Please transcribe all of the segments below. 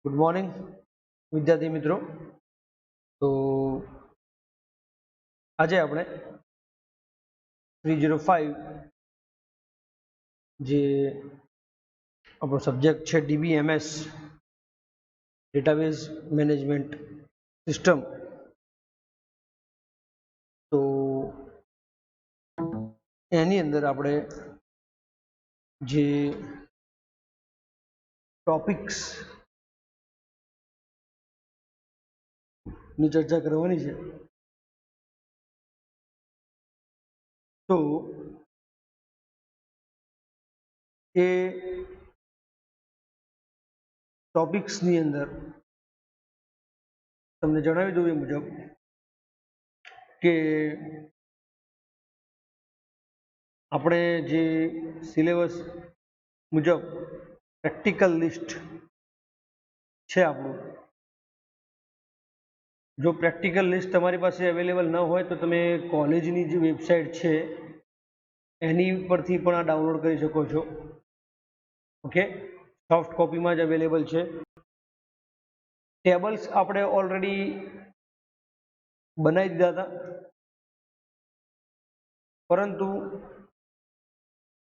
Good morning विद्यार्थी मित्रों। तो आज આપણે 305 જે આપણો સબ્જેક્ટ છે DBMS ડેટાબેઝ મેનેજમેન્ટ સિસ્ટમ, તો એની અંદર આપણે જે ટોપિક્સ ની ચર્ચા કરવાની છે, તો એ ટોપિક્સની અંદર તમને જણાવી દઉં એ મુજબ કે આપણે જે સિલેબસ મુજબ પ્રેક્ટિકલ લિસ્ટ છે આપણું, જો પ્રેક્ટિકલ લિસ્ટ તમારી પાસે અવેલેબલ ન હોય તો તમે કોલેજની જે વેબસાઇટ છે એની પરથી પણ આ ડાઉનલોડ કરી શકો છો. ઓકે, સોફ્ટ કોપીમાં જ અવેલેબલ છે. ટેબલ્સ આપણે ઓલરેડી બનાવી દીધા હતા, પરંતુ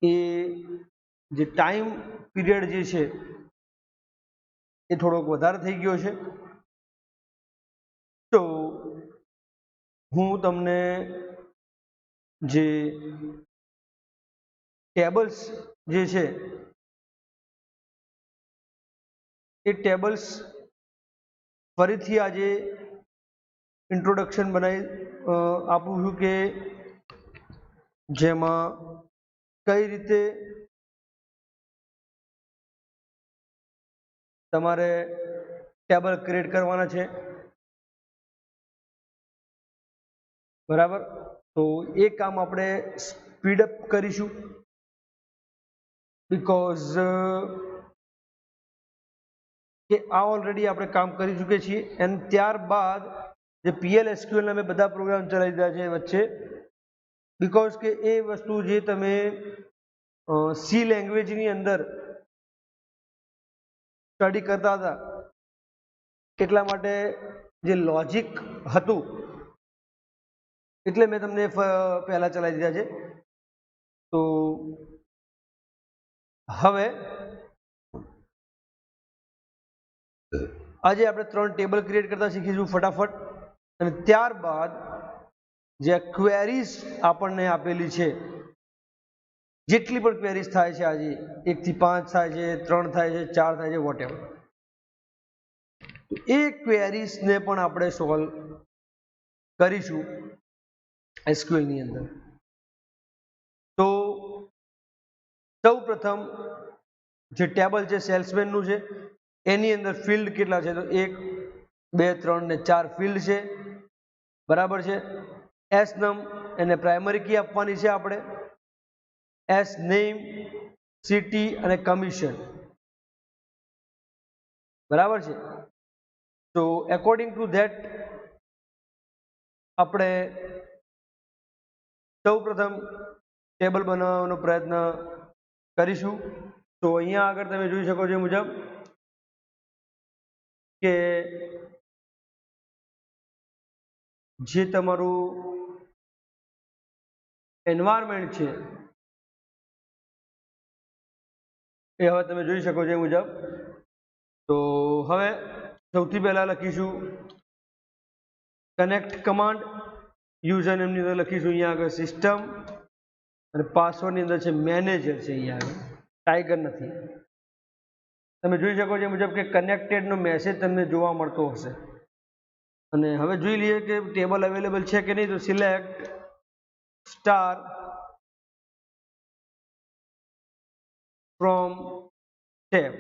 એ જે ટાઈમ પીરિયડ જે છે એ થોડોક વધારે થઈ ગયો છે. તો હું તમને જે ટેબલ્સ જે છે એ ટેબલ્સ ફરીથી આજે ઇન્ટ્રોડક્શન બનાવી આપું છું કે જેમાં કઈ રીતે તમારે ટેબલ ક્રિએટ કરવાના છે, બરાબર. તો એ કામ આપણે સ્પીડઅપ કરીશું, બીકોઝ કે આ ઓલરેડી આપણે કામ કરી ચૂકીએ છીએ. અને ત્યારબાદ જે PLSQL અમે બધા પ્રોગ્રામ ચલાવી દીધા છે વચ્ચે, બીકોઝ કે એ વસ્તુ જે તમે સી લેંગ્વેજની અંદર સ્ટડી કરતા હતા એટલા માટે જે લોજિક હતું એટલે મેં તમને પહેલા ચલાવી દીધા છે. તો હવે આજે આપણે 3 ટેબલ ક્રિએટ કરતા શીખીશું ફટાફટ, અને ત્યારબાદ જે ક્વેરીઝ આપણને આપેલી છે, જેટલી પણ ક્વેરીઝ થાય છે આજે 1 થી 5 થાય છે, 3 થાય છે, 4 થાય છે, વોટેવર, તો એ ક્વેરીઝને પણ આપણે સોલ્વ કરીશું SQL ની અંદર. તો સૌ પ્રથમ જે ટેબલ છે સેલ્સમેનનું છે, એની અંદર ફિલ્ડ કેટલા છે, તો 1 2 3 ને 4 ફિલ્ડ છે, બરાબર છે. એસ નમ એને પ્રાઇમરી કી આપવાની છે આપણે, એસ નેમ, સિટી અને કમિશન, બરાબર છે. તો એકોર્ડિંગ ટુ ધેટ આપણે સૌ પ્રથમ ટેબલ બનાવવાનો પ્રયત્ન કરીશું. તો અહીંયા આગળ તમે જોઈ શકો છો મુજબ કે જે તમારું એન્વાયરમેન્ટ છે એ હવે તમે જોઈ શકો છો એ મુજબ. તો હવે સૌથી પહેલા લખીશું કનેક્ટ કમાન્ડ, યુઝર નેમની અંદર લખીશું અહીંયા આગળ સિસ્ટમ, અને પાસવર્ડની અંદર છે મેનેજર છે, અહીંયા આગળ ટાઈગર નથી. તમે જોઈ શકો છો મુજબ કે કનેક્ટેડનો મેસેજ તમને જોવા મળતો હશે. અને હવે જોઈ લઈએ કે ટેબલ અવેલેબલ છે કે નહીં. તો સિલેક્ટ સ્ટાર ફ્રોમ ટેબ,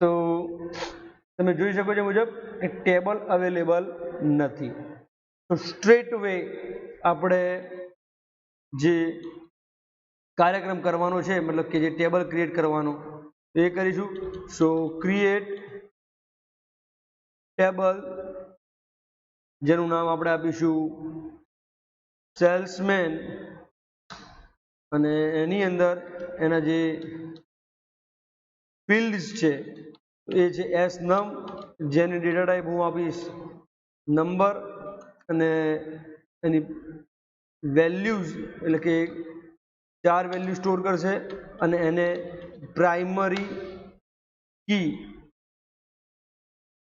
તો તમે જોઈ શકો છો મુજબ એક ટેબલ અવેલેબલ નથી. તો સ્ટ્રેટ વે આપણે જે કાર્યક્રમ કરવાનો છે, મતલબ કે જે ટેબલ ક્રિએટ કરવાનો એ કરીશું. સો ક્રિએટ ટેબલ, જેનું નામ આપણે આપીશું સેલ્સમેન, અને એની અંદર એના જે ફિલ્ડ્સ છે એ છે એસ નમ, જેની ડેટા ટાઈપ હું આપીશ નંબર, અને એની વેલ્યુઝ એટલે કે 4 વેલ્યુ સ્ટોર કરશે, અને એને પ્રાઇમરી કી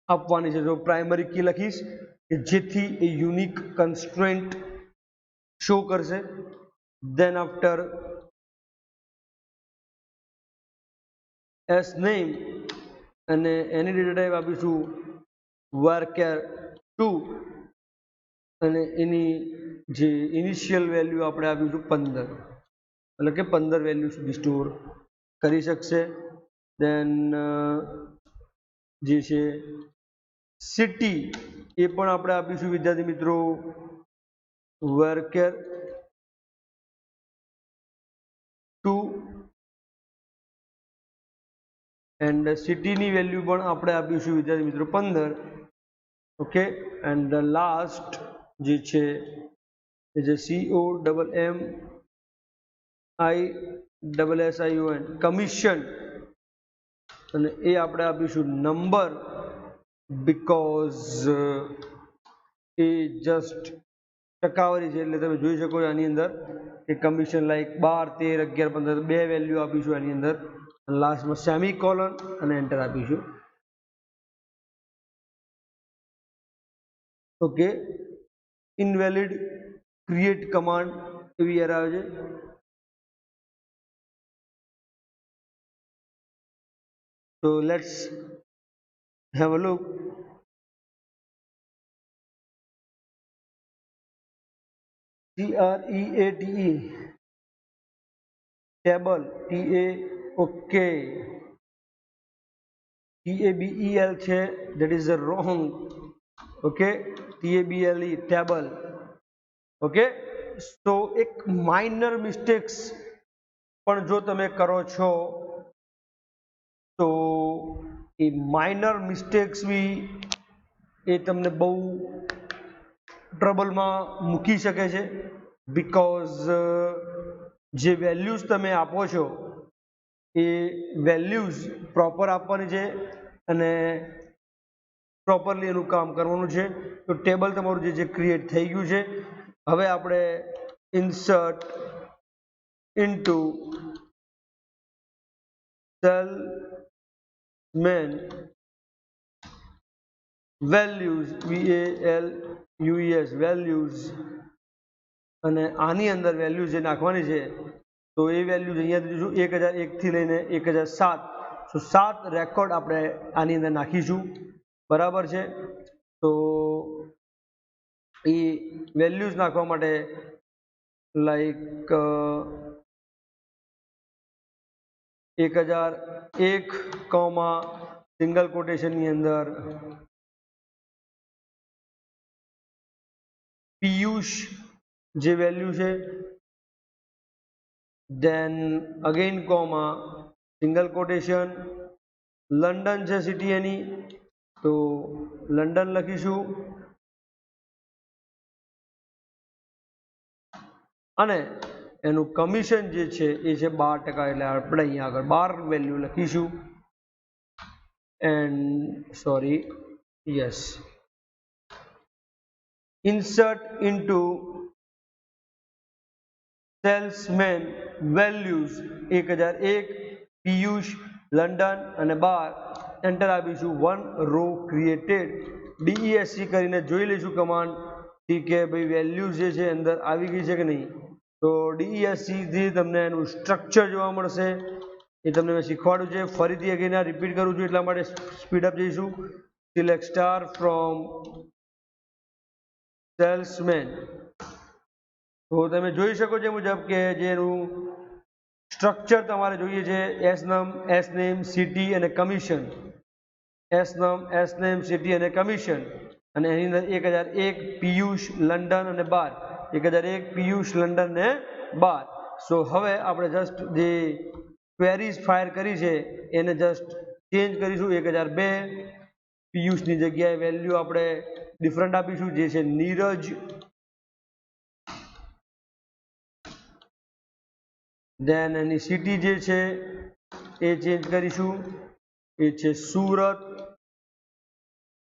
આપવાની છે. જો પ્રાઇમરી કી લખીશ કે જેથી એ યુનિક કન્સ્ટ્રેન્ટ શો કરશે. ધેન આફ્ટર એસ નેમ, અને એની ડેટા ટાઈપ આપીશું varchar 2, અને એની જે ઇનિશિયલ વેલ્યુ આપણે આપીશું 15, એટલે કે 15 વેલ્યુ સુધી સ્ટોર કરી શકશે. દેન જે છે સિટી એ પણ આપણે આપીશું વિદ્યાર્થી મિત્રો varchar 2, એન્ડ સિટીની વેલ્યુ પણ આપણે આપીશું વિદ્યાર્થી મિત્રો 15. ઓકે, એન્ડ લાસ્ટ જે છે એ જે COMMISSION કમિશન, અને એ આપણે આપીશું નંબર, બીકોઝ એ જસ્ટ ટકાવારી છે. એટલે તમે જોઈ શકો છો આની અંદર કે કમિશન લાઈક 12, 13, 11, 15 બે વેલ્યુ આપીશું આની અંદર. લાસ્ટમાં સેમિકોલન અને એન્ટર આપીશું. ઓકે, ઇનવેલિડ ક્રિએટ કમાન્ડ એવી એરર આવે છે. So let's have a look. CREATE table, okay, TABEL છે, that is the wrong. okay, TABLE table. okay, so એક માઇનર મિસ્ટેક્સ પણ જો તમે કરો છો તો એ માઇનર મિસ્ટેક્સ બી એ તમને બહુ ટ્રબલમાં મૂકી શકે છે. બીકોઝ જે વેલ્યુઝ તમે આપો છો એ વેલ્યુઝ પ્રોપર આપવાની છે અને પ્રોપરલી એનું કામ કરવાનું છે. તો ટેબલ તમારું જે ક્રિએટ થઈ ગયું છે, હવે આપણે insert into salesman values, VALUES values, અને આની અંદર વેલ્યુ જે નાખવાની છે તો એ વેલ્યુ અહીંયા જોઈશું 1001 થી લઈને 1007. તો 7 રેકોર્ડ આપણે આની અંદર નાખીશું. બરાબર છે. તો એ વેલ્યુઝ નાખવા માટે લાઈક 1001, સિંગલ કોટેશનની અંદર પિયુષ જે વેલ્યુ છે, then again comma, single quotation, London છે સિટી એની, તો લંડન લખીશું, અને એનું કમિશન જે છે એ છે 12%, એટલે આપણે અહીંયા આગળ 12 વેલ્યુ લખીશું. And sorry, yes, insert into salesman values 1001, Piyush, London અને 12, એન્ટર આપીશું. 1 રો ક્રિએટેડ, DESC કરીને જોઈ લઈશું કમાન્ડ કે ભાઈ વેલ્યુઝ જે છે અંદર આવી ગઈ છે કે નહીં. તો DESC થી તમને એનું સ્ટ્રક્ચર જોવા મળશે, એ તમને મેં શીખવાડ્યું છે. ફરીથી અગેન રિપીટ કરું છું એટલા માટે સ્પીડઅપ જઈશું. Select star from salesman. તો તમે જોઈ શકો છો મુજબ કે જેનું સ્ટ્રક્ચર તમારે જોઈએ છે એસનમ, એસનેમ, સિટી અને કમિશન. એસનમ, એસનેમ, સિટી અને કમિશન, અને એની અંદર 1001, પિયુષ, લંડન અને 12. 1001, પિયુષ, લંડન ને 12. સો હવે આપણે જસ્ટ જે ક્વેરીઝ ફાયર કરી છે એને જસ્ટ ચેન્જ કરીશું. 1002, પિયુષની જગ્યાએ વેલ્યુ આપણે ડિફરન્ટ આપીશું જે છે નીરજ. ધેન એની સિટી જે છે એ ચેન્જ કરીશું. એ છે સુરત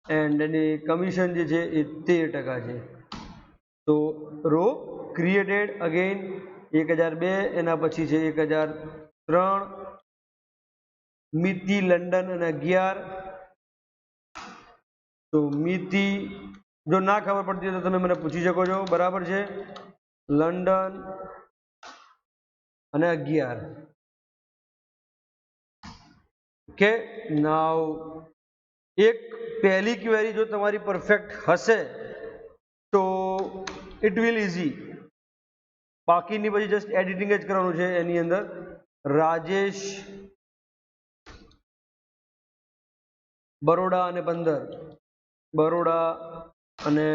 એન્ડ એની કમિશન જે છે એ 13% છે. તો રો ક્રિએટેડ અગેન 1002, એના પછી છે 1003, મિતિ લંડન અને 11. તો મિતિ જો ના ખબર પડતી હોય તો તમે મને પૂછી શકો છો, બરાબર છે. લંડન અને 11. ઓકે, નાવ એક પહેલી ક્વેરી જો તમારી પરફેક્ટ હશે તો ઇટ વિલ ઇઝી, બાકીની પછી જસ્ટ એડિટિંગ જ કરવાનું છે. એની અંદર રાજેશ બરોડા અને 15, બરોડા અને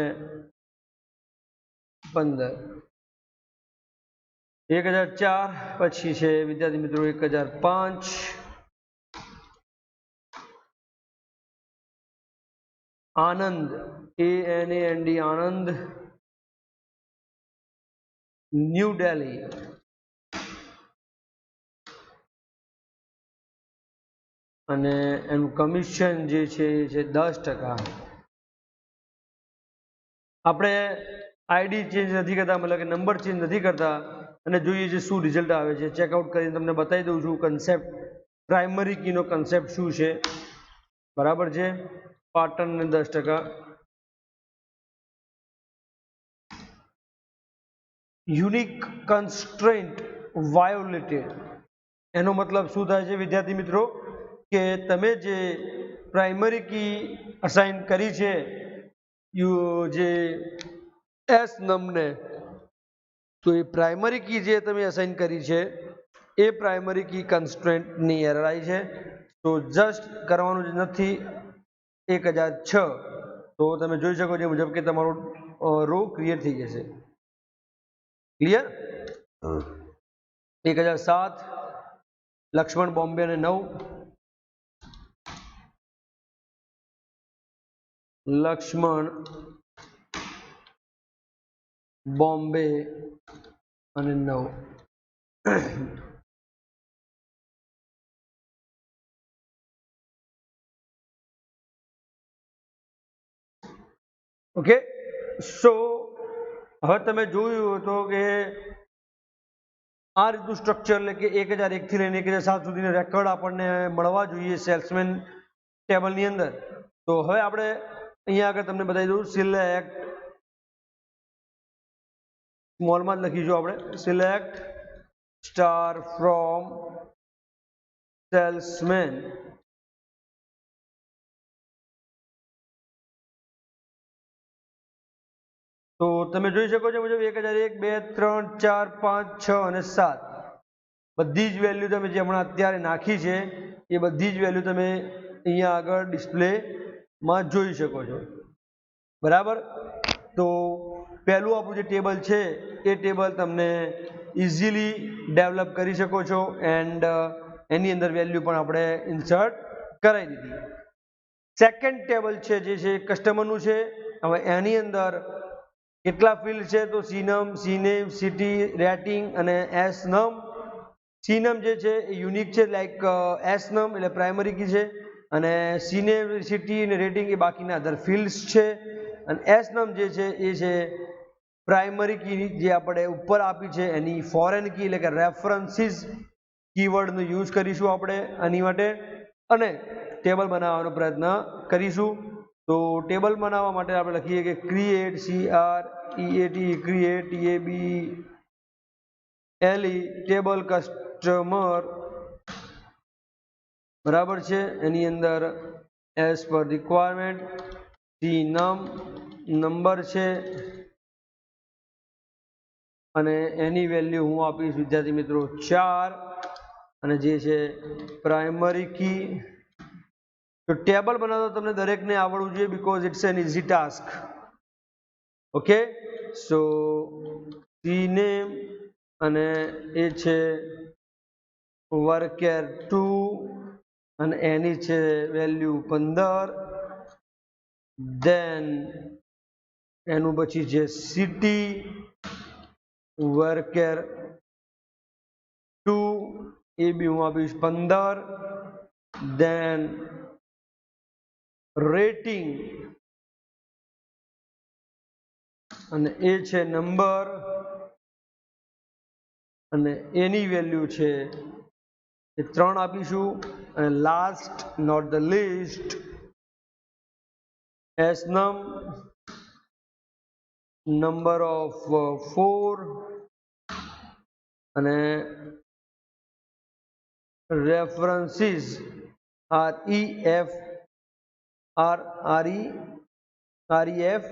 15. 1004 પછી છે વિદ્યાર્થી મિત્રો 1005, આનંદ ANAND આનંદ, ન્યૂ દિલ્હી. અને એનું કમિશન જે છે એ છે 10%. આપણે આઈડી ચેન્જ નથી કરતા, મતલબ કે નંબર ચેન્જ નથી કરતા, અને જોઈએ છે શું રિઝલ્ટ આવે છે. ચેકઆઉટ કરીને તમને બતાવી દઉં છું કન્સેપ્ટ, પ્રાઇમરી કીનો કન્સેપ્ટ શું છે. બરાબર છે. પાટણને 10%. યુનિક કન્સ્ટ્રેન્ટ વાયોલેટેડ, એનો મતલબ શું થાય છે વિદ્યાર્થી મિત્રો, કે તમે જે પ્રાઇમરી કી અસાઇન કરી છે જે એસ નમને, તો એ પ્રાઇમરી કી જે તમે અસાઇન કરી છે એ પ્રાઇમરી કી કન્સ્ટ્રેન્ટની એરર આવી છે. તો જસ્ટ કરવાનું જ નથી 1006. તો તમે જોઈ શકો છો મુજબ કે તમારો રો ક્રિએટ થઈ જશે. ક્લિયર? 1007 લક્ષ્મણ બોમ્બે અને 9, લક્ષ્મણ બોમ્બે અને 9. ઓકે, સો હવે તમે જોયું તો કે આ રીતનું સ્ટ્રક્ચર, એટલે કે 1001 થી લઈને 1007 સુધીનો રેકોર્ડ આપણને મળવા જોઈએ સેલ્સમેન ટેબલની અંદર. તો હવે આપણે અહીંયા આગળ તમને બતાવી દઉં, સિલેક્ટ સ્મોલમાં જ લખીશું આપણે, સિલેક્ટ સ્ટાર ફ્રોમ સેલ્સમેન. તો તમે જોઈ શકો છો મુજબ 1001, 2, 3, 4, 5, 6 અને 7 બધી જ વેલ્યુ તમે જે હમણાં અત્યારે નાખી છે એ બધી જ વેલ્યુ તમે અહીંયા આગળ ડિસ્પ્લેમાં જોઈ શકો છો. બરાબર. તો પહેલું આપણું જે ટેબલ છે એ ટેબલ તમને ઇઝીલી ડેવલપ કરી શકો છો, એન્ડ એની અંદર વેલ્યુ પણ આપણે ઇન્સર્ટ કરાવી દીધી. સેકન્ડ ટેબલ છે જે છે કસ્ટમરનું છે. હવે એની અંદર કેટલા ફિલ્ડ છે, તો સીનમ, સીનેમ, સિટી, રેટિંગ અને એસ નમ. સીનમ જે છે એ યુનિક છે, લાઈક એસ નમ એટલે પ્રાઇમરી કી છે, અને સીનેમ, સિટી અને રેટિંગ એ બાકીના અધર ફિલ્ડ્સ છે, અને એસ નમ જે છે એ છે પ્રાઇમરી કી જે આપણે ઉપર આપી છે એની ફોરેન કી, એટલે કે રેફરન્સીસ કીવર્ડનો યુઝ કરીશું આપણે આની માટે, અને ટેબલ બનાવવાનો પ્રયત્ન કરીશું. તો ટેબલ બનાવવા માટે આપણે લખીએ કે create, CREATE, create TABLE table customer. બરાબર છે. એની અંદર as per requirement, C number છે, અને એની વેલ્યુ હું આપીશ વિદ્યાર્થી મિત્રો 4, અને જે છે પ્રાઇમરી કી. તો ટેબલ બનાવતો તમને દરેકને આવડવું જોઈએ, because it's an easy task. Okay, so cname અને એ છે વર્કેર 2, અને એની છે વેલ્યુ 15. ધેન એનું પછી છે સિટી વર્કેર 2, એ બી હું આપીશ 15. then rating અને એ છે નંબર અને એની વેલ્યુ છે એ 3 આપીશું અને last not the least snum number of 4 અને references ref ref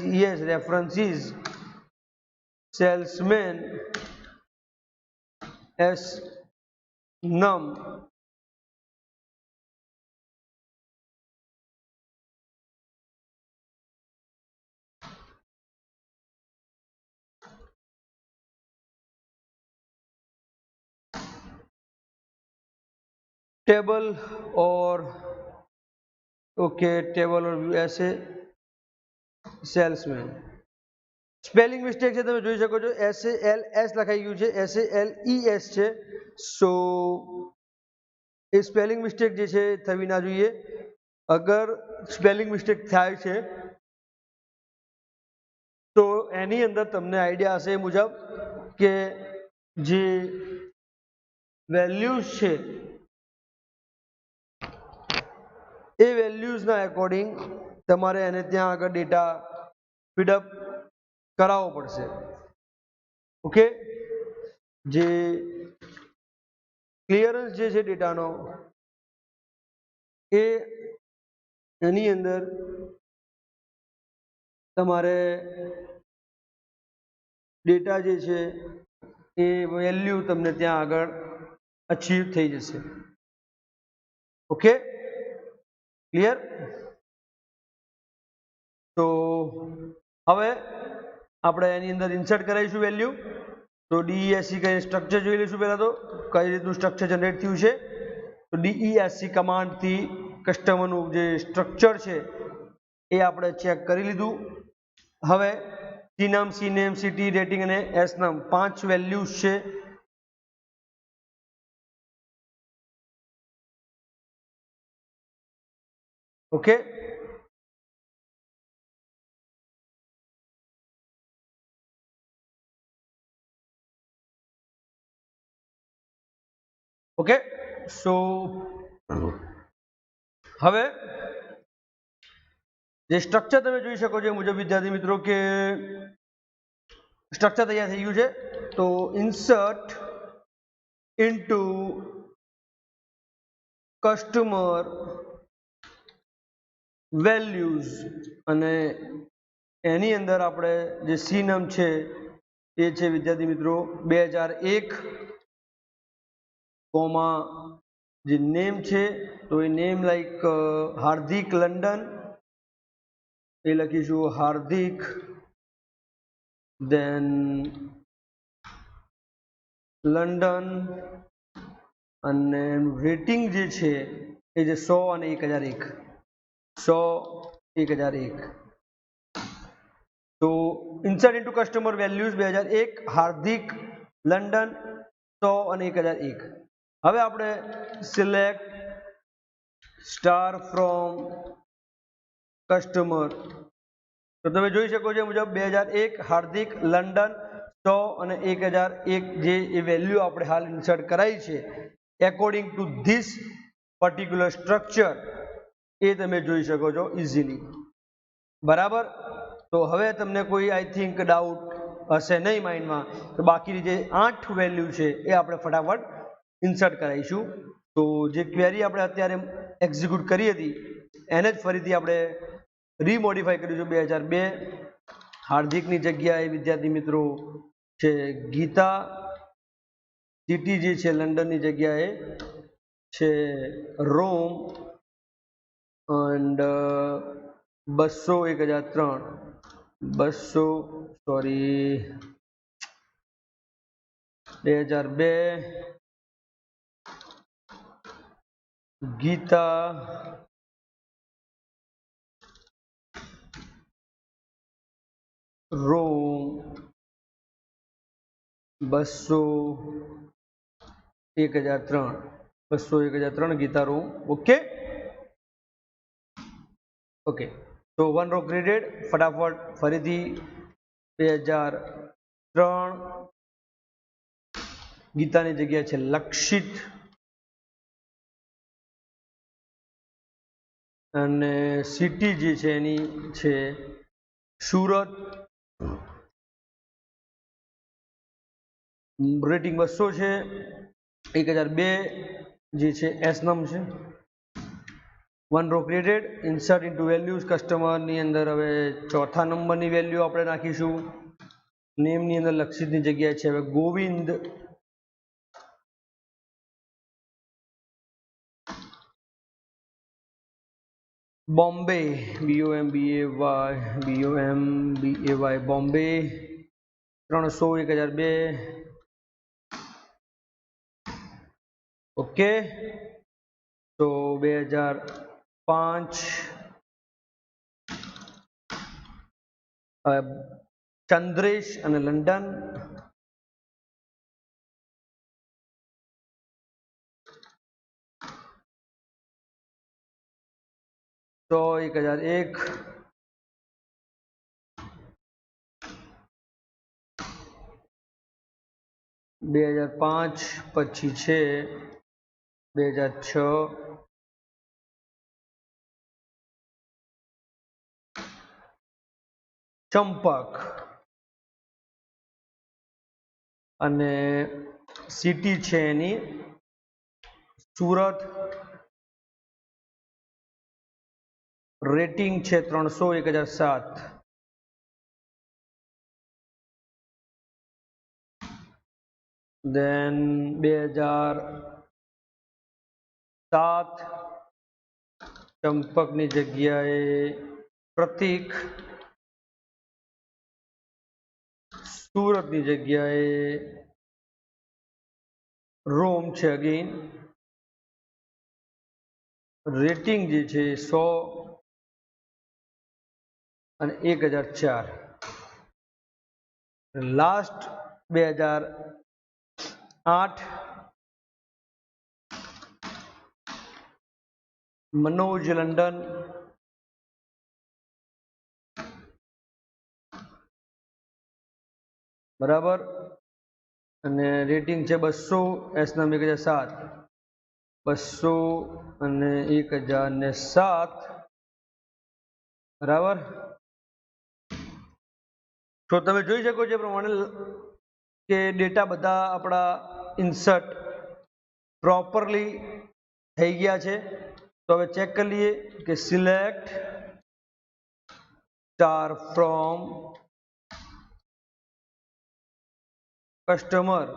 references references salesman s num table और ओके टेबल और ऐसे સેલ્સમેન સ્પેલિંગ મિસ્ટેક છે તમે જોઈ શકો છો SALS લખાઈ ગયું છે SALES છે સો એ સ્પેલિંગ મિસ્ટેક જે છે થવી ના જોઈએ અગર સ્પેલિંગ મિસ્ટેક થાય છે તો એની અંદર તમને આઈડિયા હશે એ મુજબ કે જે વેલ્યુઝ છે એ વેલ્યુઝના એકોર્ડિંગ તમારે એને ત્યાં આગળ ડેટા ફીડઅપ કરાવવો પડશે ઓકે જે ક્લિયરન્સ જે છે ડેટાનો એ એની અંદર તમારે ડેટા જે છે એ વેલ્યુ તમને ત્યાં આગળ અચીવ થઈ જશે ઓકે ક્લિયર તો હવે આપણે એની અંદર ઇન્સર્ટ કરાવીશું વેલ્યુ તો DESC કઈ સ્ટ્રક્ચર જોઈ લઈશું પહેલા તો કઈ રીતનું સ્ટ્રક્ચર જનરેટ થયું છે તો DESC કમાન્ડથી કસ્ટમરનું જે સ્ટ્રક્ચર છે એ આપણે ચેક કરી લીધું હવે CNAME CNAME સિટી રેટિંગ અને SNAME 5 વેલ્યુઝ છે ઓકે ઓકે સો હવે જે સ્ટ્રક્ચર તમે જોઈ શકો છો એ મુજબ વિદ્યાર્થી મિત્રો કે સ્ટ્રક્ચર તૈયાર થઈ ગયું છે તો ઇન્સર્ટ ઇનટુ કસ્ટમર વેલ્યુઝ અને એની અંદર આપણે જે CNAME છે એ છે વિદ્યાર્થી મિત્રો 2001 કોમા જે નેમ છે તો એ નેમ લાઈક હાર્દિક લંડન એ લખીશું હાર્દિક દેન લંડન અને રેટિંગ જે છે એ જે 100 અને 1001 100 1001 તો ઇન્સર્ટ ઇન્ટુ કસ્ટમર વેલ્યુઝ 2001 હાર્દિક લંડન 100 અને 1001 હવે આપણે સિલેક્ટ સ્ટાર ફ્રોમ કસ્ટમર તો તમે જોઈ શકો છો મુજબ 2001 હાર્દિક લંડન 100 અને 1001 જે એ વેલ્યુ આપણે હાલ ઇન્સર્ટ કરાઈ છે according to this particular structure એ તમે જોઈ શકો છો ઇઝીલી બરાબર તો હવે તમને કોઈ આઈ થિંક ડાઉટ હશે નહીં માઇન્ડમાં તો બાકીની જે 8 વેલ્યુ છે એ આપણે ફટાફટ ઇન્સર્ટ કરાવીશું તો જે ક્વેરી આપણે અત્યારે એક્ઝિક્યુટ કરી હતી એને જ ફરીથી આપણે રીમોડિફાઈ કરીશું 2002 હાર્દિકની જગ્યાએ વિદ્યાર્થી મિત્રો છે ગીતા સિટી જે છે લંડનની જગ્યાએ છે Rome and 200 1003 200 sorry 2002 Geeta row 200 1003 200 1003 Geeta row okay okay तो 1 रो क्रेडिट फटाफट फरीथी 2003 गीतानी जग्या है लक्षित અને સિટી જે છે એની છે સુરત રેટિંગ 200 છે 1002 જે છે એસ નમ છે 1 row credit insert into values કસ્ટમરની અંદર હવે ચોથા નંબરની વેલ્યુ આપણે નાખીશું નેમની અંદર લક્ષિતની જગ્યાએ છે હવે ગોવિંદ બોમ્બે BOMBAY બોમ્બે 300 1002 ઓકે તો 2005 ચંદ્રેશ અને લંડન તો 1001 2005 પછી છે 2006 ચંપક અને સિટી છે એની સુરત રેટિંગ છે 300 1007 देन 2007 ચંપકની જગ્યાએ પ્રતીક સુરતની જગ્યાએ રોમ છે અગેન રેટિંગ જે છે 100 અને 1004 લાસ્ટ 2008 मनोज लंडन बराबर અને રેટિંગ છે 200 એસ નામ 1007 200 અને 1007 બરાબર તો તમે જોઈ શકો છો પ્રમાણે કે ડેટા બધા આપણા ઇન્સર્ટ પ્રોપરલી થઈ ગયા છે તો હવે ચેક કરી લઈએ કે સિલેક્ટ સ્ટાર ફ્રોમ કસ્ટમર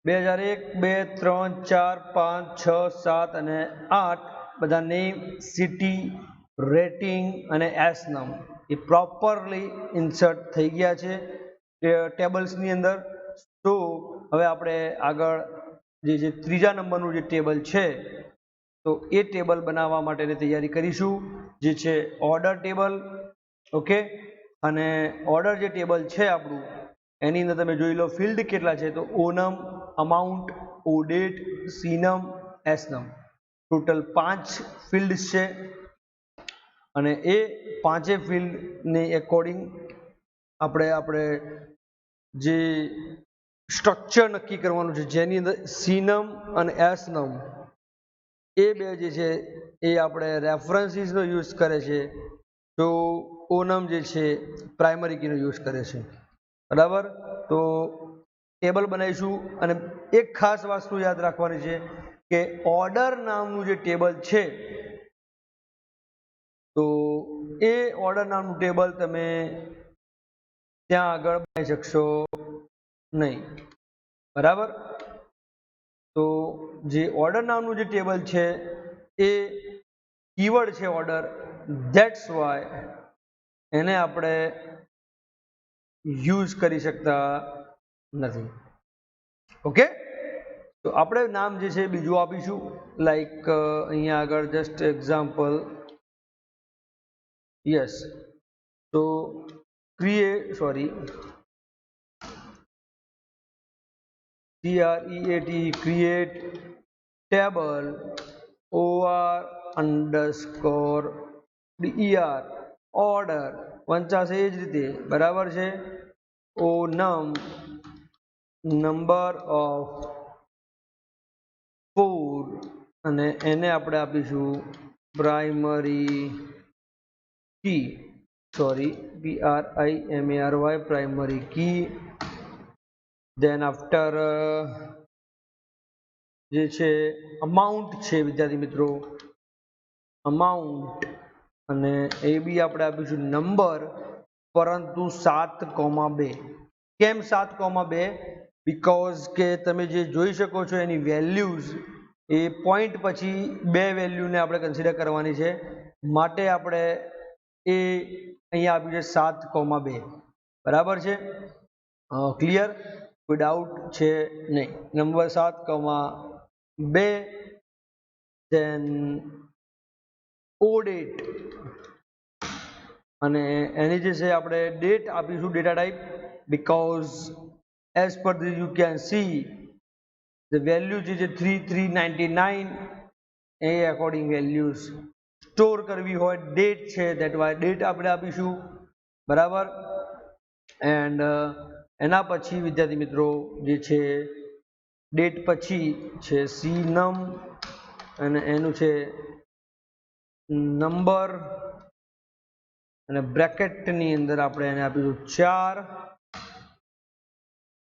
બે 2001 2 3 4 5 6 7 અને 8 બધા નેમ સિટી રેટિંગ અને એસ નામ એ પ્રોપરલી ઇન્સર્ટ થઈ ગયા છે ટેબલ્સની અંદર તો હવે આપણે આગળ જે ત્રીજા નંબરનું જે ટેબલ છે તો એ ટેબલ બનાવવા માટેની તૈયારી કરીશું જે છે ઓર્ડર ટેબલ ઓકે અને ઓર્ડર જે ટેબલ છે આપણું એની અંદર તમે જોઈ લો ફિલ્ડ કેટલા છે તો ઓનમ અમાઉન્ટ ઓડેટ સીનમ એસનમ ટોટલ 5 ફિલ્ડ છે અને એ પાંચે ફિલ્ડની એકોર્ડિંગ આપણે જે સ્ટ્રક્ચર નક્કી કરવાનું છે જેની અંદર સીનમ અને એસનમ એ બે જે છે એ આપણે રેફરન્સીસનો યુઝ કરે છે તો ઓનમ જે છે પ્રાઇમરી કીનો યુઝ કરે છે બરાબર તો ટેબલ બનાવીશું અને એક ખાસ વસ્તુ યાદ રાખવાની છે કે ઓર્ડર નામનું જે ટેબલ છે તો એ ઓર્ડર નામનું ટેબલ તમે ત્યાં આગળ બનાવી શકશો નહીં બરાબર તો જે ઓર્ડર નામનું જે ટેબલ છે એ કીવર્ડ છે ઓર્ડર ધેટ્સ વાય એને આપણે યુઝ કરી શકતા નથી ઓકે તો આપણે નામ જે છે બીજું આપીશું, લાઈક અહીંયા આગળ જસ્ટ એક્ઝામ્પલ, યસ, તો create table or_der order વંચાશે એ જ રીતે, બરાબર છે. onum number of 4 અને એને આપણે આપીશું primary key, primary key. then after જે છે amount છે વિદ્યાર્થી મિત્રો, amount, અને એ બી આપણે આપીશું નંબર, પરંતુ 7,2. કેમ 7,2? બીકોઝ કે તમે જે જોઈ શકો છો એની વેલ્યુઝ એ પોઈન્ટ પછી બે વેલ્યુને આપણે કન્સિડર કરવાની છે, માટે આપણે એ અહીંયા આપ્યું છે 7,2. બરાબર છે? ક્લિયર? કોઈ ડાઉટ છે નહીં? નંબર 7,2. then o_date, અને એની જે છે આપણે ડેટ આપીશું data type, because as per this you can see the value જે છે 3399 એ અકોર્ડિંગ વેલ્યુઝ સ્ટોર કરવી હોય, ડેટ છે દેટ વાય ડેટ આપણે આપીશું. બરાબર? એન્ડ એના પછી વિદ્યાર્થી મિત્રો જે છે ડેટ પછી છે cnum, અને એનું છે નંબર, અને બ્રેકેટની અંદર આપણે એને આપીશું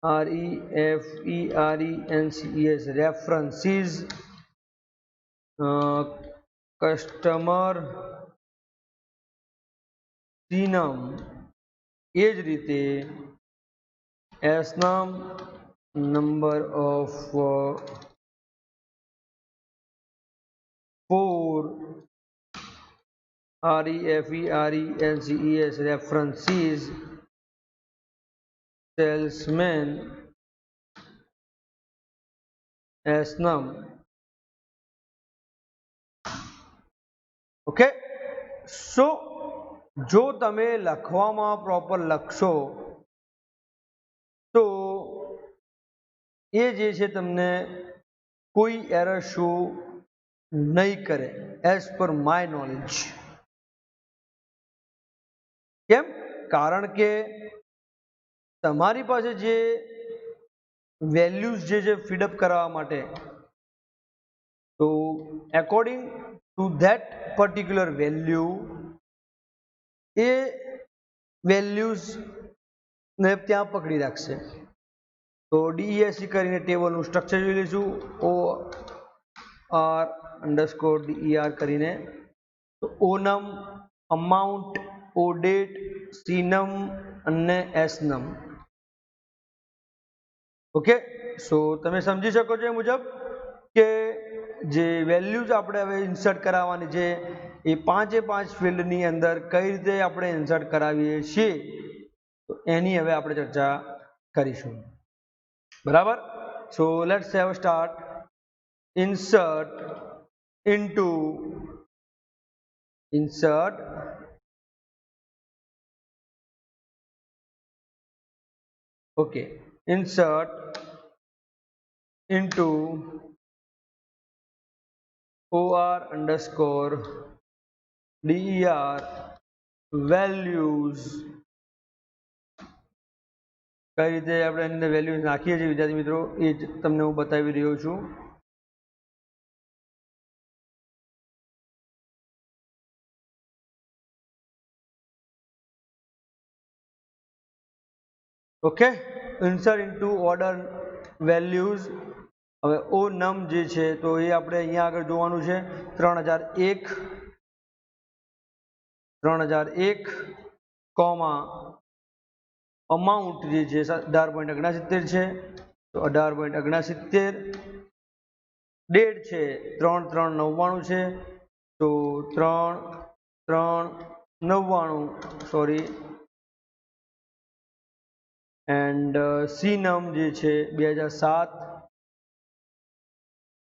4 references, કસ્ટમર cnum, એ જ રીતે snum number of 4 references, salesman snum. Okay, સો જો તમે લખવામાં પ્રોપર લખશો તો એ જે છે તમને કોઈ એરર શો નહીં કરે, એઝ પર માય નોલેજ. કેમ? કારણ કે તમારી પાસે જે વેલ્યુઝ જે છે ફીડઅપ કરવા માટે, તો according two that particular value A values ને ત્યાં પકડી રાખશે. તો DESC કરીને ટેબલનું સ્ટ્રક્ચર જોઈ લઈશું, OR_der કરીને, તો onum, amount, o_date, cnum અને snum. ઓકે, સો તમે સમજી શકો છો એ મુજબ કે જે વેલ્યુઝ આપણે હવે ઇન્સર્ટ કરાવવાની છે એ 5 ફિલ્ડની અંદર કઈ રીતે આપણે ઇન્સર્ટ કરાવીએ છીએ, તો એની હવે આપણે ચર્ચા કરીશું. બરાબર? So let's have start. insert into OR_der values. કઈ રીતે આપણે એની અંદર વેલ્યુઝ નાખીએ છીએ વિદ્યાર્થી મિત્રો, એ જ તમને હું બતાવી રહ્યો છું. Okay, insert into order values. હવે onum જે છે તો એ આપણે અહીંયા આગળ જોવાનું છે 3001, અમાઉન્ટ જે છે 18.69 છે, તો 18.69. ડેટ છે 3/3/99 છે, તો 3/3/99, સોરી. એન્ડ cnum જે છે 2007,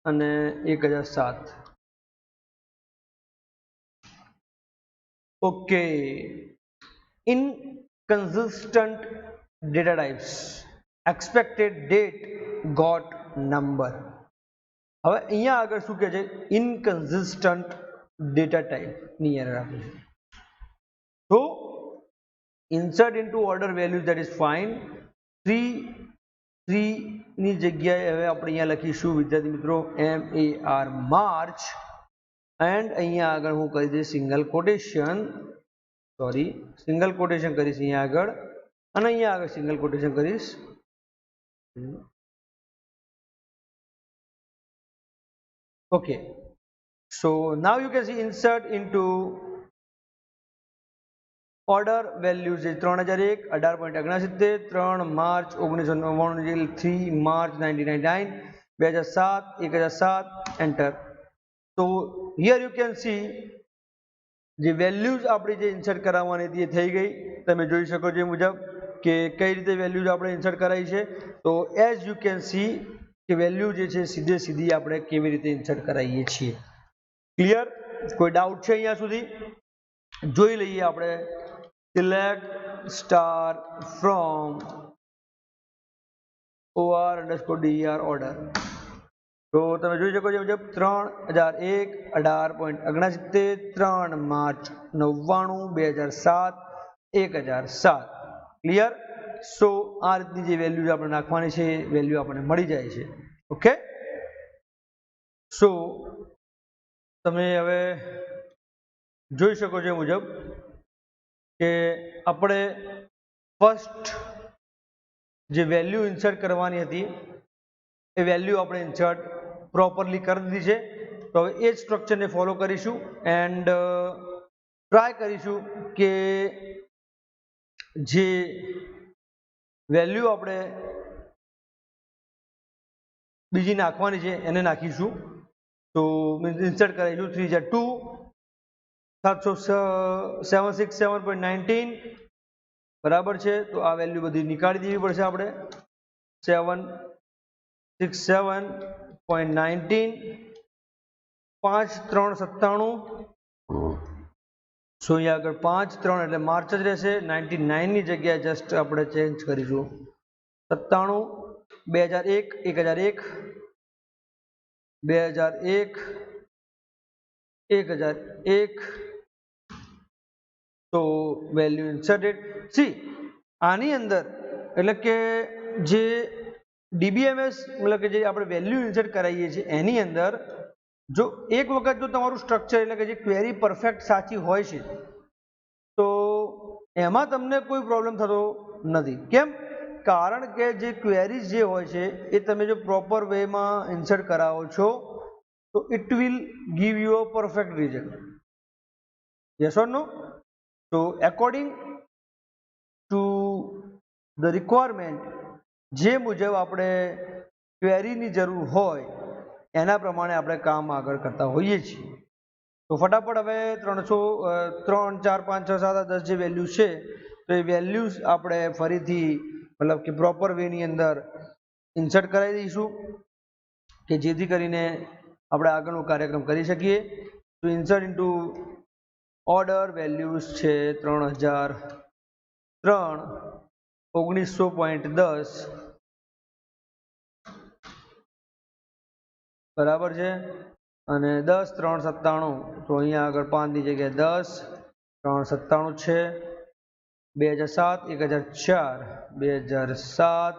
અને 1007. Okay. Inconsistent data types. Expected date got number. હવે અહીંયા આગળ શું કહે છે? ઇનકન્સિસ્ટન્ટ ડેટા ટાઈપની એરર આપે છે. તો insert into order values, that is fine. 3 ની જગ્યાએ હવે આપણે અહીંયા લખીશું વિદ્યાર્થી મિત્રો MAR માર્ચ, એન્ડ અહીંયા આગળ હું કરી દઈશ સિંગલ કોટેશન કરીશ અહીંયા આગળ, અને અહીંયા આગળ સિંગલ કોટેશન કરીશ. Okay, so now you can see insert into order values is 3001 18.69, 3 March 1999, 3 March 1999, 2007 1007, enter. So here you can see જે વેલ્યુઝ આપણે જે ઇન્સર્ટ કરાવવાની હતી એ થઈ ગઈ. તમે જોઈ શકો છો એ મુજબ કે કઈ રીતે વેલ્યુઝ આપણે ઇન્સર્ટ કરાવી છે. તો એઝ યુ કેન સી કે વેલ્યુ જે છે સીધી આપણે કેવી રીતે ઇન્સર્ટ કરાવીએ છીએ. ક્લિયર? કોઈ ડાઉટ છે અહીંયા સુધી? જોઈ લઈએ આપણે. Select star from OR_DER order. તો તમે જોઈ શકો છો મુજબ 3001 18.69, 3 માર્ચ 99, 2007 1007. ક્લિયર? સો આ રીતની જે વેલ્યુ આપણે નાખવાની છે એ વેલ્યુ આપણને મળી જાય છે. ઓકે, સો તમે હવે જોઈ શકો છો મુજબ કે આપણે ફર્સ્ટ જે વેલ્યુ ઇન્સર્ટ કરવાની હતી એ વેલ્યુ આપણે ઇન્સર્ટ પ્રોપરલી કરી દીધી છે. તો હવે એ જ સ્ટ્રક્ચરને ફોલો કરીશું એન્ડ ટ્રાય કરીશું કે જે વેલ્યુ આપણે બીજી નાખવાની છે એને નાખીશું. તો ઇન્સર્ટ કરાવીશું 3 × 2 767.19 બરાબર છે. તો આ વેલ્યુ બધી નીકાળી દેવી પડશે આપણે. 767.19 5/3/97. સો અહીંયા આગળ 5/3 એટલે માર્ચ જ રહેશે. 99 ની જગ્યાએ જસ્ટ આપણે ચેન્જ કરીશું 97, 2001 1001. તો વેલ્યુ ઇન્સર્ટેડ. સી આની અંદર એટલે કે જે DBMS મતલબ કે જે આપણે વેલ્યુ ઇન્સર્ટ કરાવીએ છીએ એની અંદર જો એક વખત જો તમારું સ્ટ્રક્ચર એટલે કે જે ક્વેરી પરફેક્ટ સાચી હોય છે તો એમાં તમને કોઈ પ્રોબ્લેમ થતો નથી. કેમ? કારણ કે જે ક્વેરીઝ જે હોય છે એ તમે જો પ્રોપર વેમાં ઇન્સર્ટ કરાવો છો તો it will give you a perfect result. Yes or no? તો એકોર્ડિંગ ટુ ધ રિક્વાયરમેન્ટ જે મુજબ આપણે ક્વેરીની જરૂર હોય એના પ્રમાણે આપણે કામ આગળ કરતા હોઈએ છીએ. તો ફટાફટ હવે 300 3 4 5 6 7 10 જે વેલ્યુ છે તો એ વેલ્યુઝ આપણે ફરીથી મતલબ કે પ્રોપર વેની અંદર ઇન્સર્ટ કરાવી દઈશું કે જેથી કરીને આપણે આગળનો કાર્યક્રમ કરી શકીએ. તો ઇન્સર્ટ ઇન્ટુ ઓર્ડર વેલ્યુઝ છે 3003 1900.10 બરાબર છે, અને 10/3/97. તો અહીંયા આગળ 5 ની જગ્યાએ 10/3/97 છે. 2007 1004 2007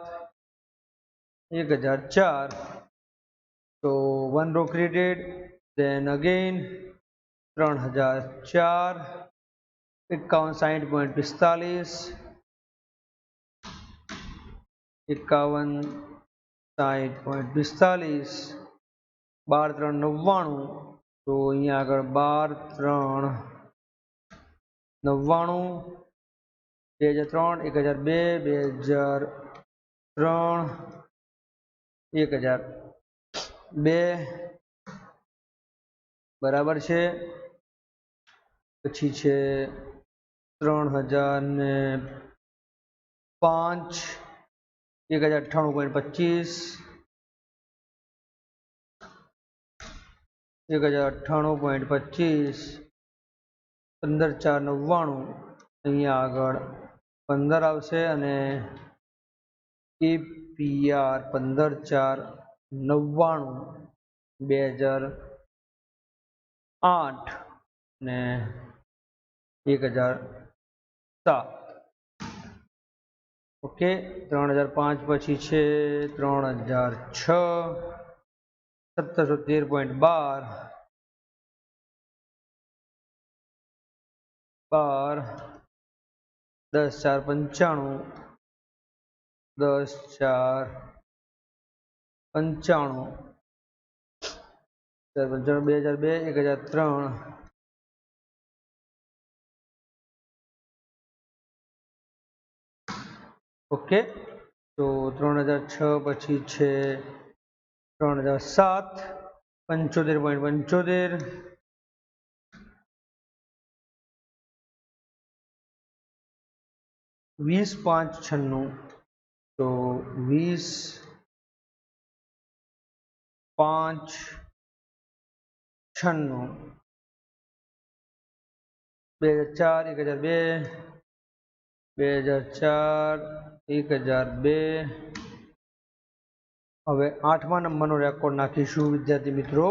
તો 1 row created, then again 3004 5160.45 5160.45 12/3/99. તો અહીંયા આગળ 12/3/99 2003 1002 2003 1002 બરાબર છે. પછી છે 3005 1098.25 1098.25 15,499 અહીંયા આગળ 15 આવશે અને APR 15,499 2008 ને 1007 ઓકે 3005 પછી છે 3006 1713.12 10,495 10,495 2002 1003 ઓકે તો 3006 પછી છે 3007 75.75 20,596 તો 20,596 2004 1002 2004 1002 હવે 8મા નંબરનો રેકોર્ડ નાખીશું વિદ્યાર્થી મિત્રો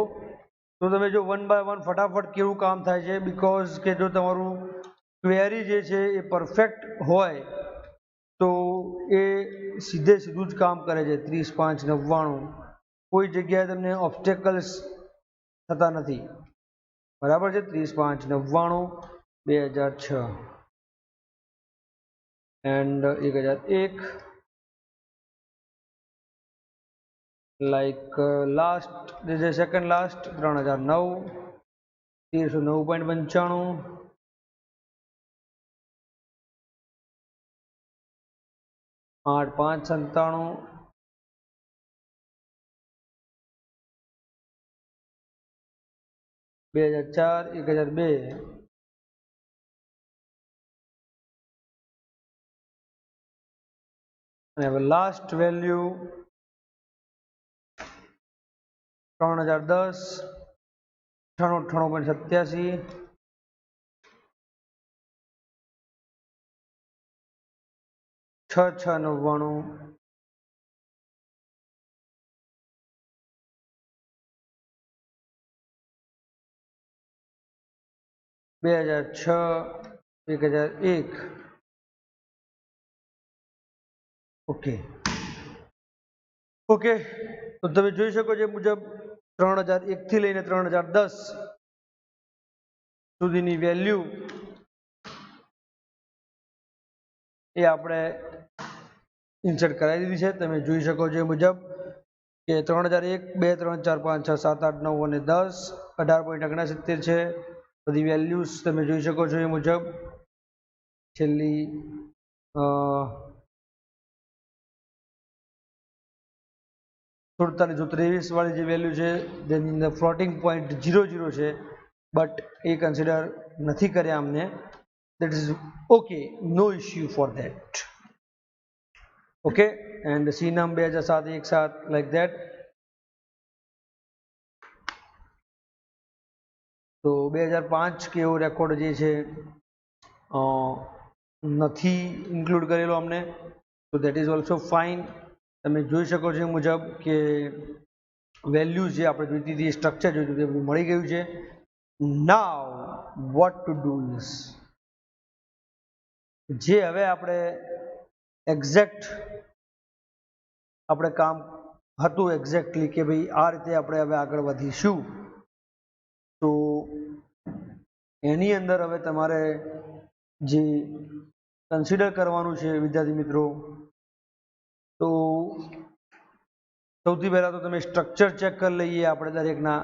તો તમે જો વન બાય વન ફટાફટ કેવું કામ થાય છે બીકોઝ કે જો તમારું ક્વેરી જે છે એ પરફેક્ટ હોય તો એ સીધું જ કામ કરે છે 30,599 કોઈ જગ્યાએ તમને ઓબ્સ્ટેકલ્સ થતા નથી બરાબર છે 30,599 2006 and 1001 like last this is second last 3009 1309.95 8,597 2004 1002 and have a last value 3010 98.87 6699 2006 1001 okay okay તો તમે જોઈ શકો છો મુજબ 3001 થી લઈને 3010 સુધીની વેલ્યુ એ આપણે ઇન્સર્ટ કરાવી દીધી છે તમે જોઈ શકો છો મુજબ કે 3001 2 3 4 5 6 7 8 9 અને 10 18.69 છે બધી વેલ્યુઝ તમે જોઈ શકો છો એ મુજબ છેલ્લી 4723 વાળી જે વેલ્યુ છે તેની અંદર ફ્લોટિંગ પોઈન્ટ 00 છે બટ એ કન્સિડર નથી કર્યા અમને that is okay no issue for that okay and CNAM 2007 એક સાથ like that તો 2005 કે એવો રેકોર્ડ જે છે નથી ઇન્ક્લુડ કરેલો અમને તો that is also fine તમે જોઈ શકો છો મુજબ કે વેલ્યુ જે આપણે જોઈતી હતી સ્ટ્રક્ચર જોઈતું તે બધું મળી ગયું છે now what to do is જે હવે આપણે એક્ઝેક્ટ આપણે કામ હતું એક્ઝેક્ટલી કે ભાઈ આ રીતે આપણે હવે આગળ વધીશું તો એની અંદર હવે તમારે જે કન્સિડર કરવાનું છે વિદ્યાર્થી મિત્રો તો સૌથી પહેલા તો તમે સ્ટ્રક્ચર ચેક કરી લઈએ આપણે દરેકના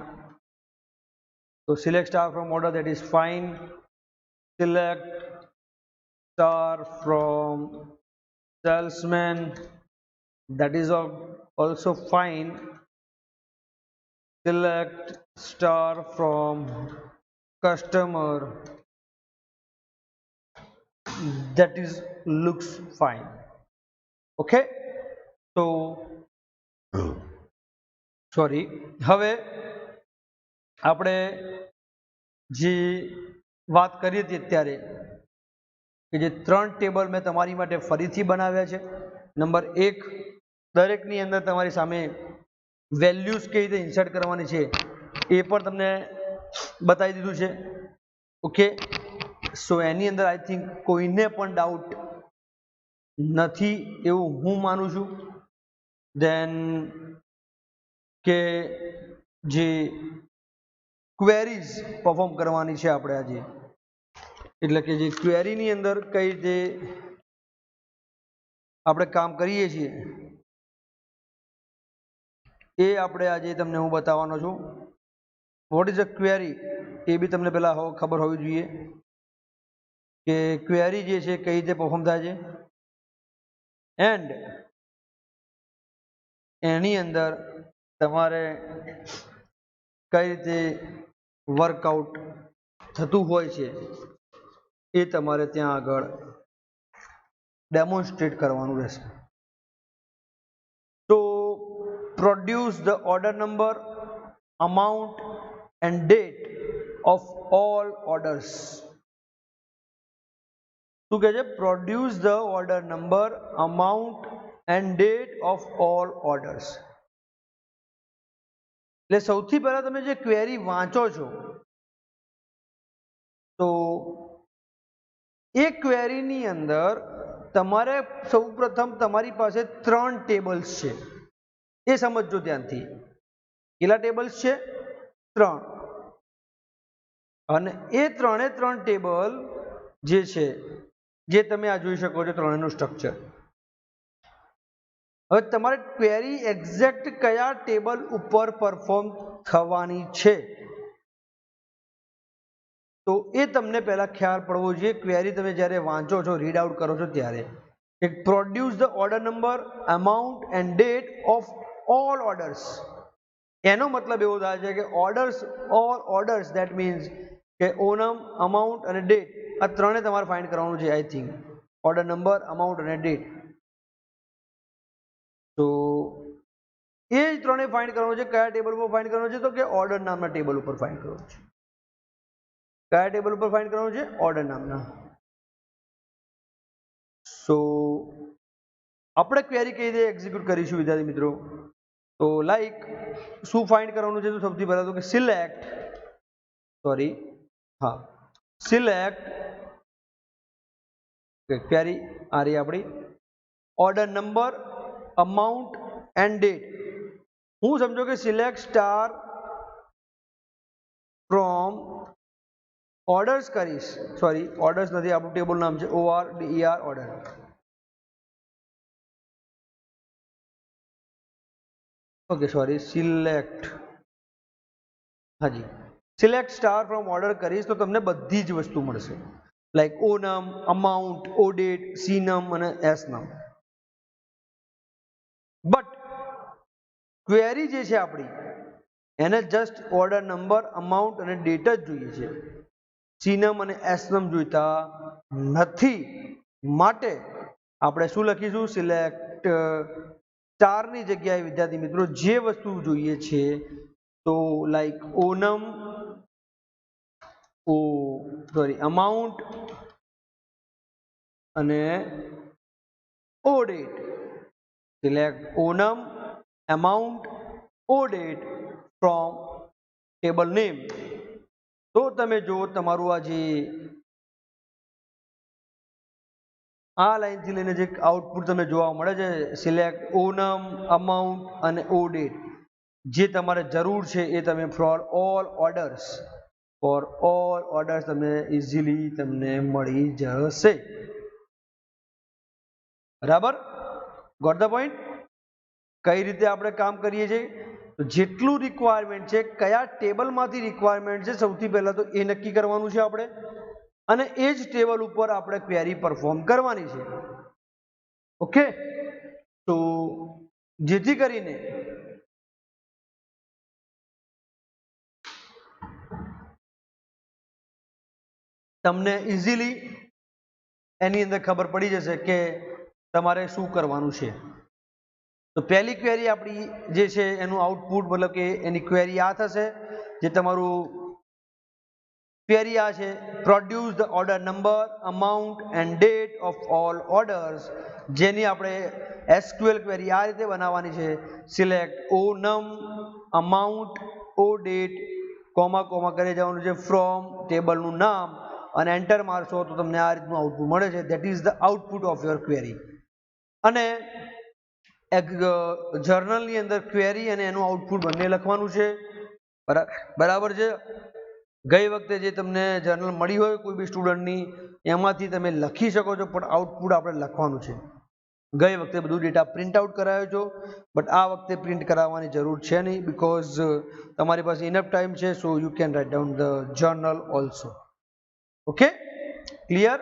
તો select star from order that is fine select star from salesman that is also fine select star from customer that is looks fine okay so sorry હવે આપણે જે વાત કરી હતી અત્યારે કે જે 3 ટેબલ મેં તમારી માટે ફરીથી બનાવ્યા છે. નંબર 1, દરેકની અંદર તમારી સામે વેલ્યુઝ કઈ રીતે ઇન્સર્ટ કરવાની છે એ પણ તમને બતાવી દીધું છે. ઓકે, સો એની અંદર આઈ થિંક કોઈને પણ ડાઉટ નથી એવું હું માનું છું. દેન કે જે ક્વેરીઝ પરફોર્મ કરવાની છે આપણે આજે, એટલે કે જે ક્વેરીની અંદર કઈ રીતે આપણે કામ કરીએ છીએ એ આપણે આજે તમને હું બતાવવાનો છું. વોટ ઇઝ અ ક્વેરી એ બી તમને પહેલા ખબર હોવી જોઈએ કે ક્વેરી જે છે કઈ રીતે પરફોર્મ થાય છે, એન્ડ એની અંદર તમારે કઈ રીતે વર્કઆઉટ થતું હોય છે એ તમારે ત્યાં આગળ ડેમોન્સ્ટ્રેટ કરવાનું રહેશે. તો produce the order number, amount and date of all orders. શું કહે છે? Produce the order number, amount and date of all orders. એટલે સૌથી પહેલા તમે જે ક્વેરી વાંચો છો તો એ ક્વેરીની અંદર તમારે સૌપ્રથમ તમારી પાસે 3 ટેબલ્સ છે એ સમજજો ધ્યાનથી. કેટલા ટેબલ્સ છે? 3. અને એ 3 ટેબલ જે છે જે તમે આ જોઈ શકો છો, 3નું સ્ટ્રક્ચર. હવે તમારે ક્વેરી એક્ઝેક્ટ કયા ટેબલ ઉપર પરફોર્મ થવાની છે તો એ તમને પહેલા ખ્યાલ પડવો જોઈએ. ક્વેરી તમે જ્યારે વાંચો છો, રીડ આઉટ કરો છો ત્યારે produce the order number, amount and date of all orders. એનો મતલબ એવો થાય છે કે orders, all orders, that means કે ઓનમ, અમાઉન્ટ અને ડેટ, આ ત્રણે તમારે ફાઇન્ડ કરવાનું છે. I think order number, amount અને ડેટ. તો એ જ ત્રણે ફાઇન્ડ કરવાનું છે. કયા ટેબલ ઉપર ફાઇન્ડ કરવાનું છે? તો કે ઓર્ડર નામના ટેબલ ઉપર ફાઇન્ડ કરવાનું છે. કયા ટેબલ ઉપર ફાઇન્ડ કરવાનું છે? ઓર્ડર નામના. સો આપણે ક્વેરી કઈ રીતે એક્ઝિક્યુટ કરીશું વિદ્યાર્થી મિત્રો? તો લાઈક શું ફાઇન્ડ કરવાનું છે? તો સૌથી પહેલા તો કે સિલેક્ટ ક્વેરી આ રહી આપણી, order number, amount and date. હું સમજો કે સિલેક્ટ સ્ટાર ફ્રોમ ઓર્ડર્સ કરીશ. ઓર્ડર્સ નથી, આપણું ટેબલ નામ છે ORDER, ઓર્ડર. ઓકે, સિલેક્ટ, હાજી, સિલેક્ટ સ્ટાર ફ્રોમ ઓર્ડર કરીશ તો તમને બધી જ વસ્તુ મળશે, લાઈક ઓનમ, અમાઉન્ટ, ઓડેટ, સીનમ અને એસનમ. બટ ક્વેરી જે છે આપણી એને જસ્ટ ઓર્ડર નંબર, અમાઉન્ટ અને ડેટ જ જોઈએ છે. સીનમ અને એસનમ જોઈતા નથી. માટે આપણે શું લખીશું? સિલેક્ટ સ્ટારની જગ્યાએ વિદ્યાર્થી મિત્રો જે વસ્તુ જોઈએ છે તો લાઈક ઓનમ, અમાઉન્ટ અને odate. Select onum, amount, odate from table name. તો તમે જો તમારું આ લાઈનથી લઈને જે આઉટપુટ તમને જોવા મળે છે, સિલેક્ટ ઓનમ, અમાઉન્ટ અને ઓડેટ, જે તમારે જરૂર છે એ તમે ફોર ઓલ ઓર્ડર્સ તમને ઇઝીલી તમને મળી જશે. બરાબર? Got the point? કઈ રીતે આપણે કામ કરીએ છીએ? જેટલું રિક્વાયરમેન્ટ છે, કયા ટેબલમાંથી રિક્વાયરમેન્ટ છે, સૌથી પહેલા તો એ નક્કી કરવાનું છે આપણે, અને એ જ ટેબલ ઉપર આપણે ક્વેરી પરફોર્મ કરવાની છે. ઓકે, તો જેથી કરીને તમને ઇઝીલી એની અંદર ખબર પડી જશે કે તમારે શું કરવાનું છે. તો પહેલી ક્વેરી આપણી જે છે એનું આઉટપુટ મતલબ કે એની ક્વેરી આ થશે, જે તમારું ક્વેરી આ છે, produce the order number, amount and date of all orders, જેની આપણે એસક્યુએલ ક્વેરી આ રીતે બનાવવાની છે, સિલેક્ટ ઓ નમ, અમાઉન્ટ, ઓ ડેટ, કોમા કોમા કરી જવાનું છે ફ્રોમ ટેબલનું નામ, અને એન્ટર મારશો તો તમને આ રીતનું આઉટપુટ મળે છે. That is the output of your query. અને એક જર્નલની અંદર ક્વેરી અને એનું આઉટપુટ બંને લખવાનું છે. બરાબર છે. ગઈ વખતે જે તમને જર્નલ મળી હોય કોઈ બી સ્ટુડન્ટની, એમાંથી તમે લખી શકો છો, પણ આઉટપુટ આપણે લખવાનું છે. ગઈ વખતે બધું ડેટા પ્રિન્ટ આઉટ કરાયો છો, બટ આ વખતે પ્રિન્ટ કરાવવાની જરૂર છે નહીં, બીકોઝ તમારી પાસે ઇનફ ટાઈમ છે. So you can write down the journal also. Okay, clear?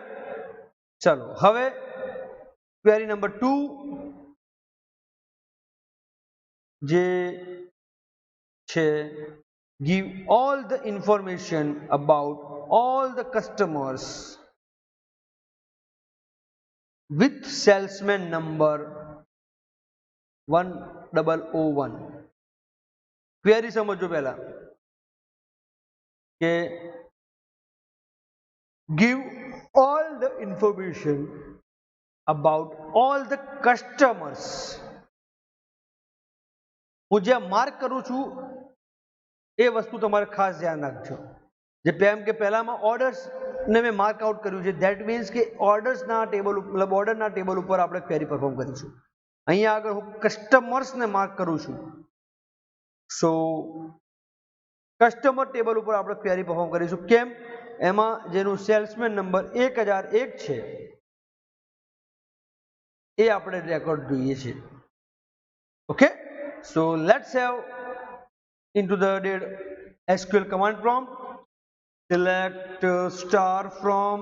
ચાલો હવે ક્વેરી નંબર 2 જે છે, give all the information about all the customers with salesman number 1001. Query સમજો પહેલા કે give all the information about all the customers. હું જ્યાં mark કરું છું એ વસ્તુ તમારે ખાસ ધ્યાન રાખજો. જે એમ કે પહેલામાં ઓર્ડર્સને મેં માર્ક આઉટ કર્યું છે, ધેટ મીન્સ કે ઓર્ડર્સના ટેબલ મતલબ ઓર્ડરના ટેબલ ઉપર આપણે ક્વેરી પરફોર્મ કરીશું. અહીંયા આગળ હું કસ્ટમર્સને માર્ક કરું છું. સો કસ્ટમર ટેબલ ઉપર આપણે ક્વેરી પરફોર્મ કરીશું. કેમ? એમાં જેનું સેલ્સમેન નંબર 1001 છે એ આપણે રેકોર્ડ જોઈએ છે. Okay, so let's have into the SQL command prompt, select star from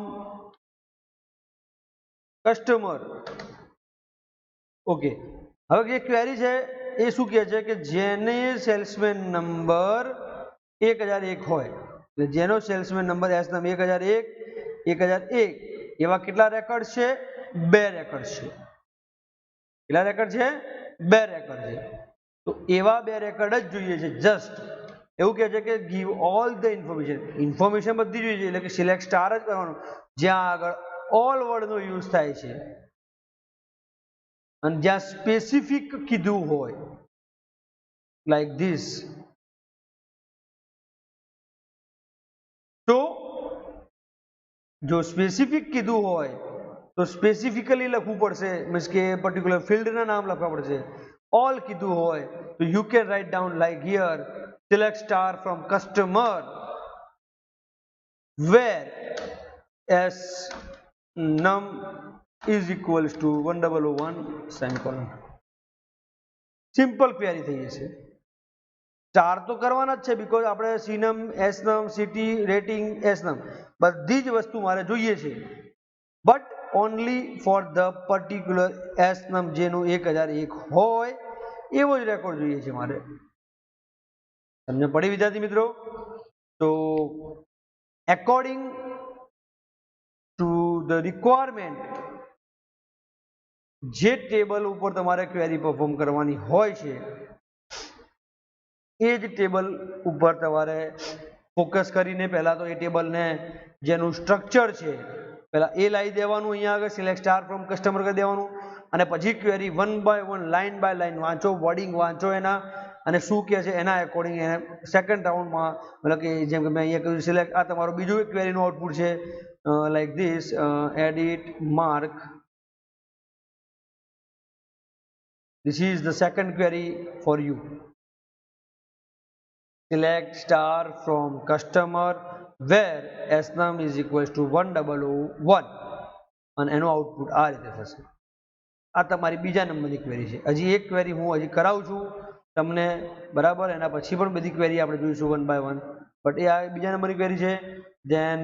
customer. Okay, હવે જે ક્વેરી છે એ શું કહે છે કે જેને સેલ્સમેન નંબર 1001 હોય, એટલે જેનો સેલ્સમેન નંબર એસ નામ 1001 એવા કેટલા રેકોર્ડ છે? 2 રેકોર્ડ છે. કેટલા રેકોર્ડ છે? 2 રેકોર્ડ છે. તો એવા 2 રેકોર્ડ જ જોઈએ છે. જસ્ટ એવું કહે છે કે ગીવ ઓલ ધ ઇન્ફોર્મેશન બધી જોઈએ છે, એટલે કે સિલેક્ટ સ્ટાર જ કરવાનું જ્યાં આગળ ઓલ વર્ડનો યુઝ થાય છે અને જ્યાં સ્પેસિફિક કીધું હોય, લાઈક ધીસ. તો જો સ્પેસિફિક કીધું હોય તો સ્પેસિફિકલી લખવું પડશે, મીન્સ કે પર્ટિક્યુલર ફિલ્ડના નામ લખવા પડશે. ઓલ કીધું હોય તો you can write down like here, select star from customer where s num is equals to 1001 semicolon. Simple query થઈ જશે. સ્ટાર તો કરવાના જ છે, બીકોઝ આપણે C num, S num, city, rating, S num બધી જ વસ્તુ મારે જોઈએ છે, but only for the particular S num જેનું 1001 હોય એવો જ રેકોર્ડ જોઈએ છે મારે. તમને પડી વિદ્યાર્થી મિત્રો? તો એકોર્ડિંગ ટુ ધ રિક્વાયરમેન્ટ જે ટેબલ ઉપર તમારે ક્વેરી પરફોર્મ કરવાની હોય છે એ જ ટેબલ ઉપર તમારે ફોકસ કરીને પહેલા તો એ ટેબલને જેનું સ્ટ્રક્ચર છે પહેલા એ લાવી દેવાનું, અહીંયા આગળ સિલેક્ટ સ્ટાર ફ્રોમ કસ્ટમર કરી દેવાનું, અને પછી query 1 by 1 line by line વાંચો, વર્ડિંગ વાંચો એના, અને શું કહે છે એના એકોર્ડિંગ એને સેકન્ડ રાઉન્ડમાં, મતલબ કે જેમ કે મેં અહીંયા કહ્યું સિલેક્ટ, આ તમારું બીજું એક ક્વેરીનું આઉટપુટ છે, like this, edit mark. This is the second query for you. Select star from customer where s num is equals to 1001 અને એનું આઉટપુટ આ રીતે થશે. આ તમારી બીજા નંબરની ક્વેરી છે. હજી એક ક્વેરી હું હજી કરાવું છું તમને, બરાબર? એના પછી પણ બધી ક્વેરી આપણે જોઈશું 1 બાય 1, બટ એ આ બીજા નંબરની ક્વેરી છે. ધેન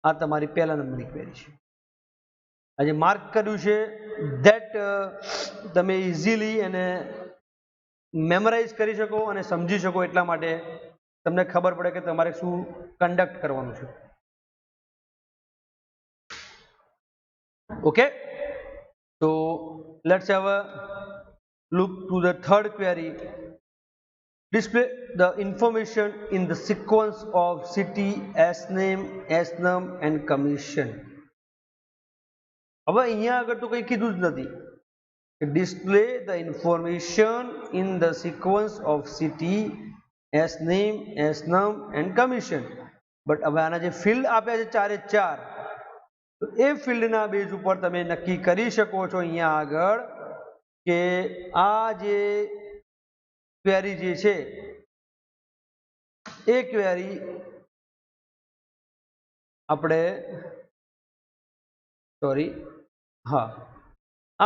આ તમારી પહેલા નંબરની ક્વેરી છે. આજે માર્ક કર્યું છે ધેટ તમે ઇઝીલી એને મેમરાઇઝ કરી શકો અને સમજી શકો, એટલા માટે તમને ખબર પડે કે તમારે શું કન્ડક્ટ કરવાનું છે. Okay, So let's have a look to the third query. Display the information in the sequence of city, S-name, S-num and commission. હવે અહીંયા આગળ તો કંઈ કીધું જ નથી. Display the information in the sequence of city, S-name, S-num and commission. But હવે આના જે ફિલ્ડ આપ્યા છે 4 એ 4, તો એ ફિલ્ડના બેઝ ઉપર તમે નક્કી કરી શકો છો અહીંયા આગળ કે આ જે ક્વેરી જે છે એ ક્વેરી આપણે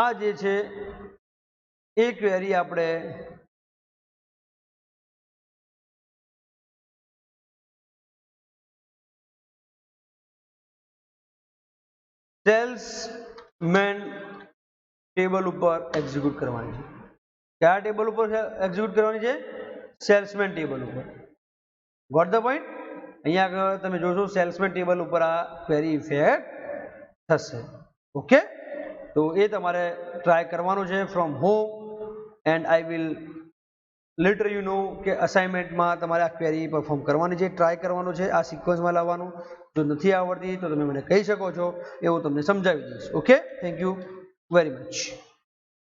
આ જે છે એ ક્વેરી આપણે સેલ્સમેન ટેબલ ઉપર એક્ઝિક્યુટ કરવાની છે. કયા ટેબલ ઉપર એક્ઝિક્યુટ કરવાની છે? સેલ્સમેન ટેબલ ઉપર. Got the point? અહીંયા આગળ તમે જોશો સેલ્સમેન ટેબલ ઉપર આ ક્વેરી ઇફેક્ટ થશે. ઓકે, તો એ તમારે ટ્રાય કરવાનું છે from home and I will letter you know કે અસાઇનમેન્ટમાં તમારે આ ક્વેરી પરફોર્મ કરવાની છે, ટ્રાય કરવાનું છે, આ સિક્વન્સમાં લાવવાનું. જો નથી આવડતી તો તમે મને કહી શકો છો, એવું તમને સમજાવી દઈશ. Okay, thank you very much.